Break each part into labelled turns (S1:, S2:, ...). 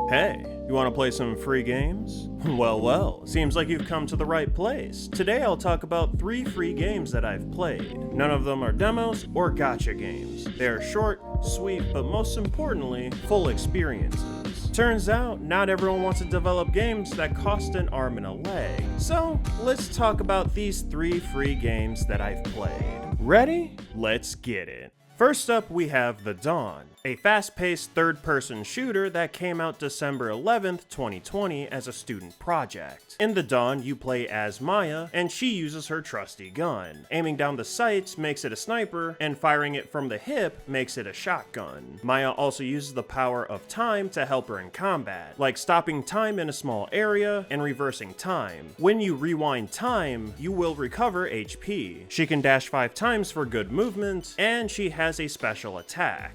S1: Hey, you want to play some free games? Well, seems like you've come to the right place. Today I'll talk about 3 free games that I've played. None of them are demos or gacha games. They are short, sweet, but most importantly, full experiences. Turns out, not everyone wants to develop games that cost an arm and a leg. So, let's talk about these 3 free games that I've played. Ready? Let's get it. First up, we have TheDawn, a fast-paced third-person shooter that came out December 11th, 2020 as a student project. In TheDawn, you play as Maya, and she uses her trusty gun. Aiming down the sights makes it a sniper, and firing it from the hip makes it a shotgun. Maya also uses the power of time to help her in combat, like stopping time in a small area and reversing time. When you rewind time, you will recover HP. She can dash 5 times for good movement, and she has a special attack.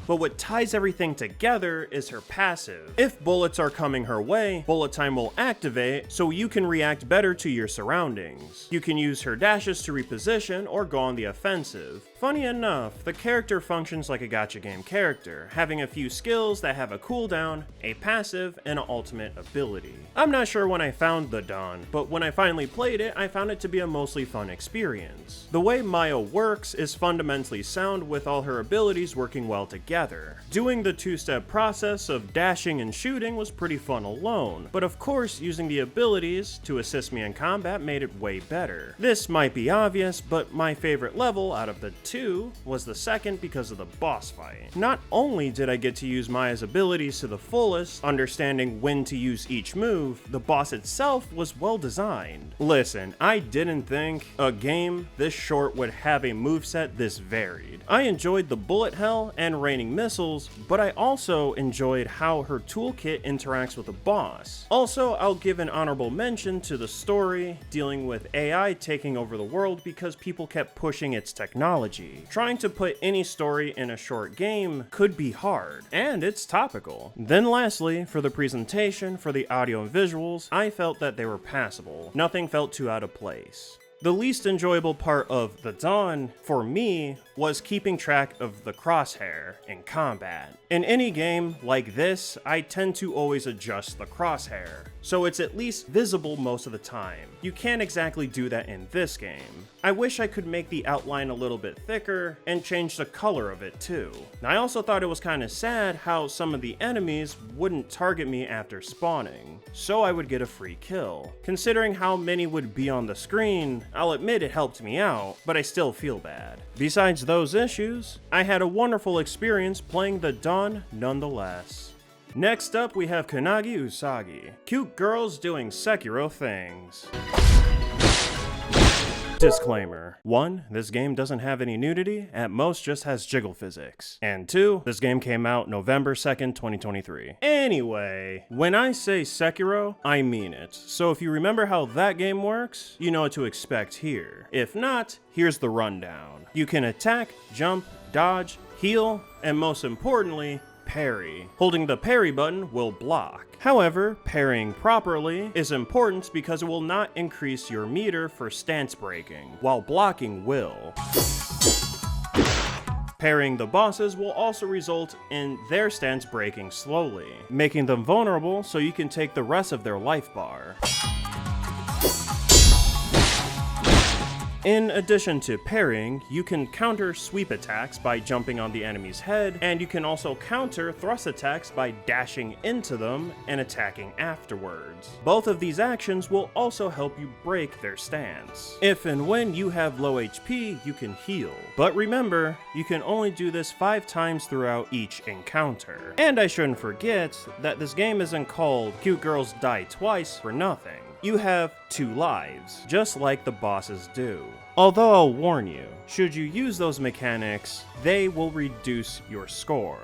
S1: But what ties everything together is her passive. If bullets are coming her way, bullet time will activate so you can react better to your surroundings. You can use her dashes to reposition or go on the offensive. Funny enough, the character functions like a gacha game character, having a few skills that have a cooldown, a passive, and an ultimate ability. I'm not sure when I found TheDawn, but when I finally played it, I found it to be a mostly fun experience. The way Maya works is fundamentally sound with all her abilities working well together. Doing the 2-step process of dashing and shooting was pretty fun alone, but of course using the abilities to assist me in combat made it way better. This might be obvious, but my favorite level out of the 2 was the second because of the boss fight. Not only did I get to use Maya's abilities to the fullest, understanding when to use each move, the boss itself was well designed. Listen, I didn't think a game this short would have a moveset this varied. I enjoyed the bullet hell and raining missiles, but I also enjoyed how her toolkit interacts with the boss. Also, I'll give an honorable mention to the story, dealing with AI taking over the world because people kept pushing its technology. Trying to put any story in a short game could be hard, and it's topical. Then lastly, for the presentation, for the audio and visuals, I felt that they were passable. Nothing felt too out of place. The least enjoyable part of TheDawn, for me, was keeping track of the crosshair in combat. In any game like this, I tend to always adjust the crosshair, so it's at least visible most of the time. You can't exactly do that in this game. I wish I could make the outline a little bit thicker and change the color of it too. I also thought it was kinda sad how some of the enemies wouldn't target me after spawning, so I would get a free kill. Considering how many would be on the screen, I'll admit it helped me out, but I still feel bad. Besides those issues, I had a wonderful experience playing TheDawn nonetheless. Next up, we have Kannagi Usagi, cute girls doing Sekiro things. Disclaimer. 1. This game doesn't have any nudity, at most just has jiggle physics. And 2. This game came out November 2nd, 2023. Anyway, when I say Sekiro, I mean it. So if you remember how that game works, you know what to expect here. If not, here's the rundown. You can attack, jump, dodge, heal, and most importantly, parry. Holding the parry button will block. However, parrying properly is important because it will not increase your meter for stance breaking, while blocking will. Parrying the bosses will also result in their stance breaking slowly, making them vulnerable so you can take the rest of their life bar. In addition to parrying, you can counter sweep attacks by jumping on the enemy's head, and you can also counter thrust attacks by dashing into them and attacking afterwards. Both of these actions will also help you break their stance. If and when you have low HP, you can heal. But remember, you can only do this 5 times throughout each encounter. And I shouldn't forget that this game isn't called Cute Girls Die Twice for nothing. You have 2 lives, just like the bosses do. Although I'll warn you, should you use those mechanics, they will reduce your score.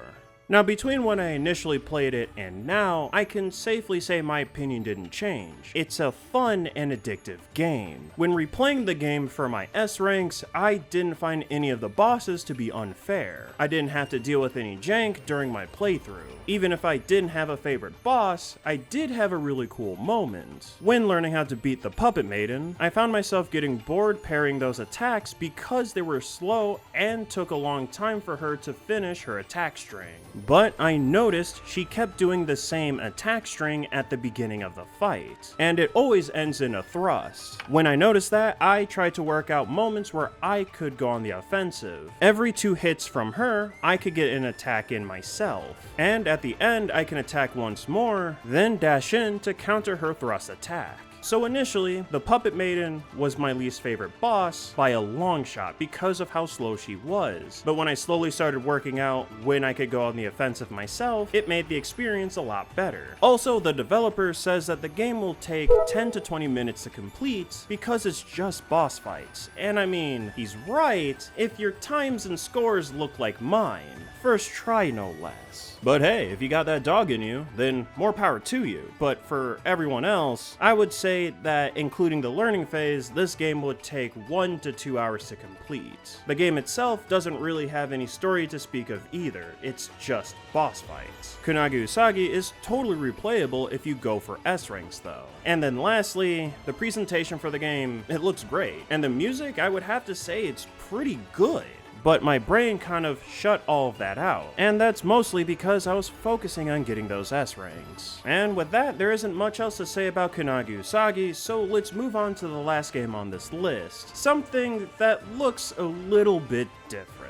S1: Now, between when I initially played it and now, I can safely say my opinion didn't change. It's a fun and addictive game. When replaying the game for my S ranks, I didn't find any of the bosses to be unfair. I didn't have to deal with any jank during my playthrough. Even if I didn't have a favorite boss, I did have a really cool moment. When learning how to beat the Puppet Maiden, I found myself getting bored parrying those attacks because they were slow and took a long time for her to finish her attack string. But I noticed she kept doing the same attack string at the beginning of the fight, and it always ends in a thrust. When I noticed that, I tried to work out moments where I could go on the offensive. Every 2 hits from her, I could get an attack in myself, and at the end I can attack once more, then dash in to counter her thrust attack. So initially, the Puppet Maiden was my least favorite boss by a long shot because of how slow she was. But when I slowly started working out when I could go on the offensive myself, it made the experience a lot better. Also, the developer says that the game will take 10 to 20 minutes to complete because it's just boss fights. And I mean, he's right if your times and scores look like mine. First try, no less. But hey, if you got that dog in you, then more power to you. But for everyone else, I would say that including the learning phase, this game would take 1 to 2 hours to complete. The game itself doesn't really have any story to speak of either, it's just boss fights. Kannagi Usagi is totally replayable if you go for S ranks though. And then lastly, the presentation for the game, it looks great. And the music, I would have to say it's pretty good. But my brain kind of shut all of that out, and that's mostly because I was focusing on getting those S ranks. And with that, there isn't much else to say about Kannagi Usagi, so let's move on to the last game on this list, something that looks a little bit different.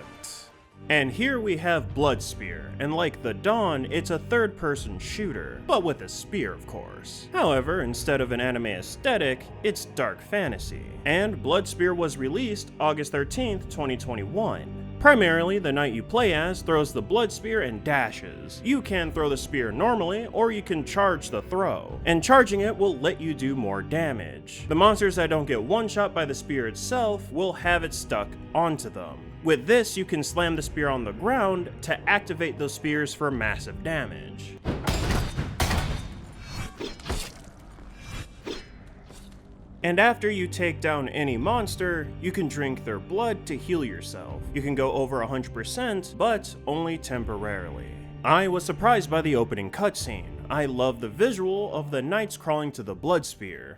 S1: And here we have Blood Spear, and like TheDawn, it's a third-person shooter, but with a spear of course. However, instead of an anime aesthetic, it's dark fantasy. And Blood Spear was released August 13th, 2021. Primarily, the knight you play as throws the blood spear and dashes. You can throw the spear normally, or you can charge the throw, and charging it will let you do more damage. The monsters that don't get one-shot by the spear itself will have it stuck onto them. With this, you can slam the spear on the ground to activate those spears for massive damage. And after you take down any monster, you can drink their blood to heal yourself. You can go over 100%, but only temporarily. I was surprised by the opening cutscene. I love the visual of the knights crawling to the blood spear.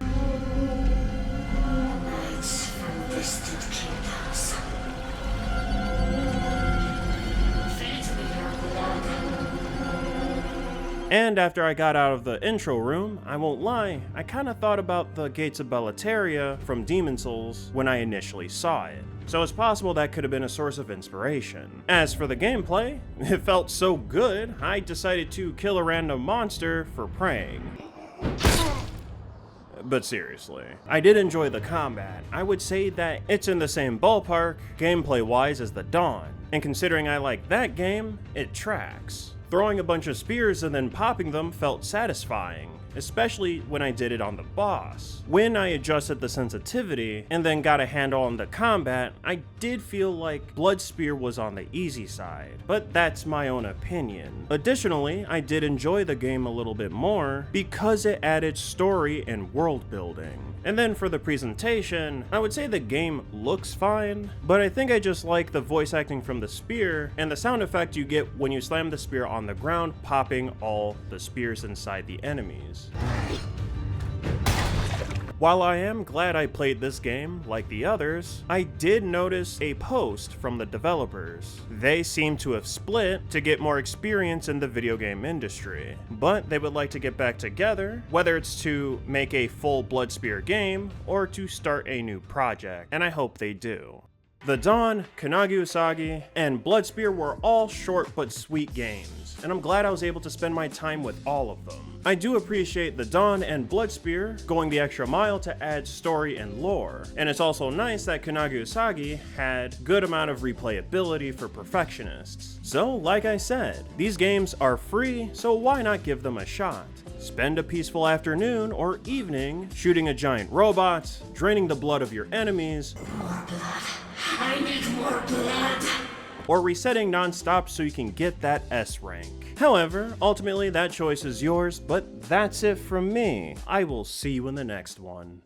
S2: Knights from distant kingdoms. Feed me your blood.
S1: And after I got out of the intro room, I won't lie, I kinda thought about the Gates of Bellateria from Demon Souls when I initially saw it. So it's possible that could have been a source of inspiration. As for the gameplay, it felt so good, I decided to kill a random monster for praying. But seriously, I did enjoy the combat. I would say that it's in the same ballpark, gameplay-wise, as TheDawn. And considering I like that game, it tracks. Throwing a bunch of spears and then popping them felt satisfying, especially when I did it on the boss. When I adjusted the sensitivity and then got a handle on the combat, I did feel like Blood Spear was on the easy side, but that's my own opinion. Additionally, I did enjoy the game a little bit more because it added story and world building. And then for the presentation, I would say the game looks fine, but I think I just like the voice acting from the spear and the sound effect you get when you slam the spear on the ground, popping all the spears inside the enemies. While I am glad I played this game, like the others, I did notice a post from the developers. They seem to have split to get more experience in the video game industry, but they would like to get back together, whether it's to make a full Blood Spear game or to start a new project, and I hope they do. TheDawn, Kannagi Usagi, and Blood Spear were all short but sweet games, and I'm glad I was able to spend my time with all of them. I do appreciate TheDawn and Blood Spear going the extra mile to add story and lore, and it's also nice that Kannagi Usagi had good amount of replayability for perfectionists. So, like I said, these games are free, so why not give them a shot? Spend a peaceful afternoon or evening shooting a giant robot, draining the blood of your enemies,
S2: More blood. I need more blood.
S1: or resetting non-stop so you can get that S rank. However, ultimately that choice is yours, but that's it from me. I will see you in the next one.